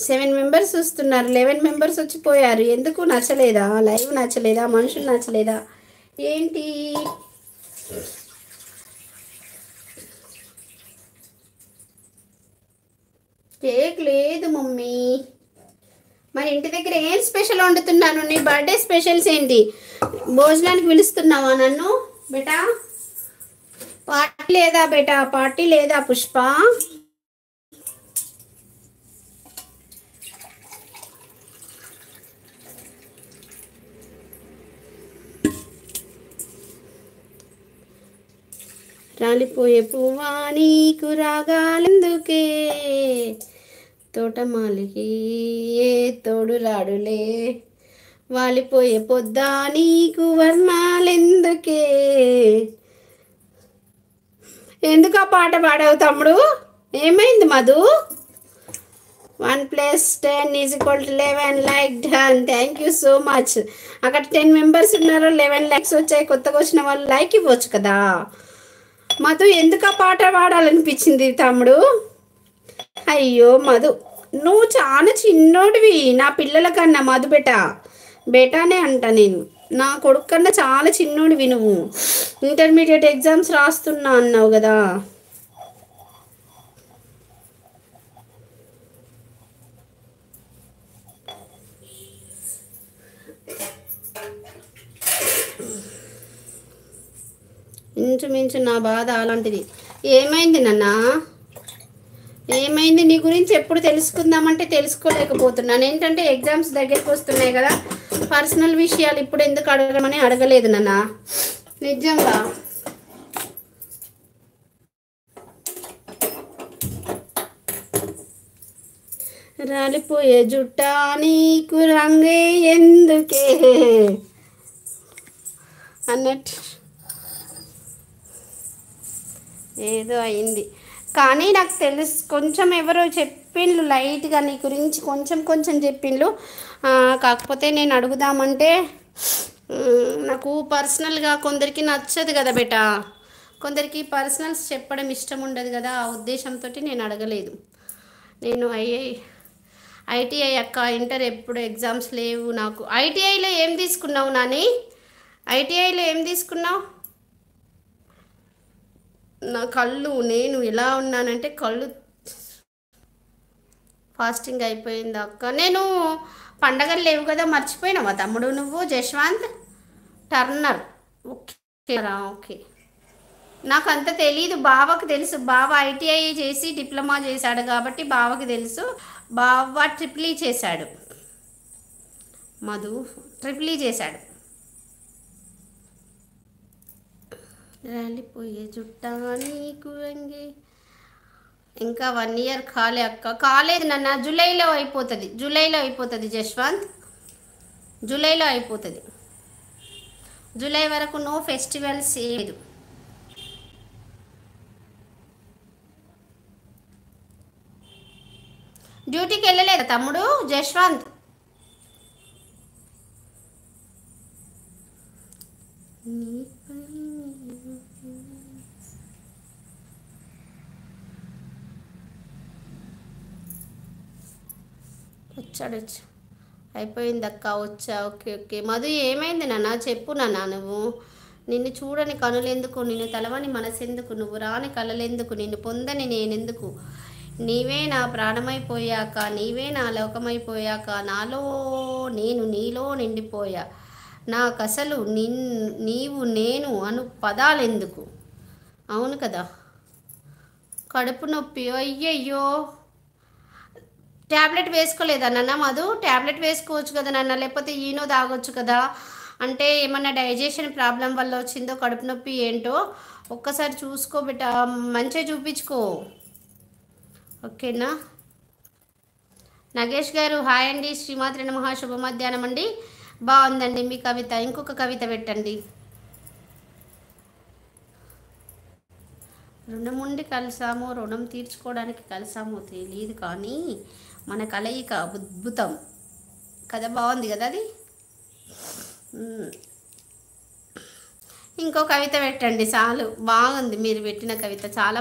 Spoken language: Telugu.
7 మెంబర్స్ వస్తున్నారు, 11 మెంబర్స్ వచ్చిపోయారు. ఎందుకు నచ్చలేదా? లైవ్ నచ్చలేదా? మనుషులు నచ్చలేదా ఏంటి? కేక్ లేదు మమ్మీ. మరి ఇంటి దగ్గర ఏం స్పెషల్ వండుతున్నాను? నీ బర్త్డే స్పెషల్స్ ఏంటి? భోజనానికి పిలుస్తున్నావా నన్ను బేటా? పార్టీ లేదా బేటా? పార్టీ లేదా పుష్ప? రాలిపోయే పువ్వా నీకు రాగాలెందుకే, తోటమాలికి ఏ తోడు రాడులే, వాలిపోయే పొద్దా నీకు వర్ణాలెందుకే. ఎందుకు ఆ పాట పాడావు తమ్ముడు? ఏమైంది Madhu? 1 + 10 = 11 like done. Thank you so much. అక్కడ 10 మెంబర్స్ ఉన్నారు, 11 లైక్స్ వచ్చాయి. కొత్తగా వచ్చిన వాళ్ళు లైక్ ఇవ్వచ్చు కదా. మధు ఎందుకు ఆ పాట పాడాలనిపించింది తమ్ముడు? అయ్యో మధు, నువ్వు చాలా చిన్నోడివి నా పిల్లల కన్నా. మధు బేటానే అంట నేను. నా కొడుకు కన్నా చాలా చిన్నోడివి నువ్వు. ఇంటర్మీడియట్ ఎగ్జామ్స్ రాస్తున్నా అన్నావు కదా. ఇంచుమించు నా బాధ అలాంటిది. ఏమైంది నాన్న? ఏమైంది? నీ గురించి ఎప్పుడు తెలుసుకుందామంటే తెలుసుకోలేకపోతున్నాను. ఏంటంటే ఎగ్జామ్స్ దగ్గరికి వస్తున్నాయి కదా, పర్సనల్ విషయాలు ఇప్పుడు ఎందుకు అడగమని అడగలేదు నాన్న. నిజంగా రాలిపోయే జుట్టా నీకు రంగే ఎందుకే అన్నట్టు ఏదో అయింది. కానీ నాకు తెలుసు, కొంచెం ఎవరో చెప్పిండ్రు లైట్గా నీ గురించి, కొంచెం చెప్పిండ్రు. కాకపోతే నేను అడుగుదామంటే నాకు పర్సనల్గా కొందరికి నచ్చదు కదా బేటా, కొందరికి పర్సనల్స్ చెప్పడం ఇష్టం ఉండదు కదా. ఆ ఉద్దేశంతో నేను అడగలేదు. నేను ఐటీఐ అక్క, ఇంటర్ ఎప్పుడు ఎగ్జామ్స్ లేవు నాకు. ఐటీఐలో ఏం తీసుకున్నావు నాని? ఐటీఐలో ఏం తీసుకున్నావు? నా కళ్ళు, నేను ఎలా ఉన్నానంటే కళ్ళు ఫాస్టింగ్ అయిపోయింది అక్క. నేను పండగలు లేవు కదా, మర్చిపోయినావా తమ్ముడు నువ్వు? జశ్వంత్ టర్నర్. ఓకే ఓకే, నాకు అంత తెలీదు. బావకు తెలుసు, బావ ఐటీఐ చేసి డిప్లొమా చేశాడు కాబట్టి బావకి తెలుసు. బావ ట్రిపుల్ ఈ చేశాడు, మధు ట్రిపుల్ ఈ చేశాడు. రాలిపోయే జుట్టా నీకు రంగే. ఇంకా 1 ఇయర్ కాలే అక్క. కాలేదు నాన్న, జూలైలో అయిపోతుంది జశ్వంత్, జూలైలో అయిపోతుంది. జూలై వరకు నో ఫెస్టివల్స్ లేదు. డ్యూటీకి వెళ్ళలేదా తమ్ముడు జశ్వంత్? వచ్చాడు అయిపోయింది అక్క, వచ్చా. ఓకే మధు, ఏమైంది నాన్న చెప్పు నాన్న. నువ్వు నిన్ను చూడని కనులెందుకు, నిన్ను తలవని మనసెందుకు, నువ్వు రాని కలలెందుకు, నిన్ను పొందని నేనెందుకు, నీవే నా ప్రాణమైపోయాక, నీవే నా లోకమైపోయాక, నాలో నేను నీలో నిండిపోయా, నాకసలు నీవు నేను అను పదాలెందుకు. అవును కదా. కడుపు నొప్పి, అయ్యయ్యో. ట్యాబ్లెట్ వేసుకోలేదా నాన్న మధు? ట్యాబ్లెట్ వేసుకోవచ్చు కదా నాన్న, లేకపోతే ఈనో తాగొచ్చు కదా. అంటే ఏమన్నా డైజెషన్ ప్రాబ్లం వల్ల వచ్చిందో కడుపు నొప్పి ఏంటో ఒక్కసారి చూసుకోబెట్ట, మంచిగా చూపించుకో. ఓకేనా? నగేష్ గారు హాయ్ అండి. శ్రీమాత్రి నమః, శుభ మధ్యాహ్నం అండి. బాగుందండి మీ కవిత. ఇంకొక కవిత పెట్టండి. రుణం ఉండి కలిసామో, రుణం తీర్చుకోవడానికి కలిసామో తెలియదు, కానీ మన కలయిక అద్భుతం కదా. బాగుంది కదా అది. ఇంకో కవిత పెట్టండి చాలు. బాగుంది మీరు పెట్టిన కవిత, చాలా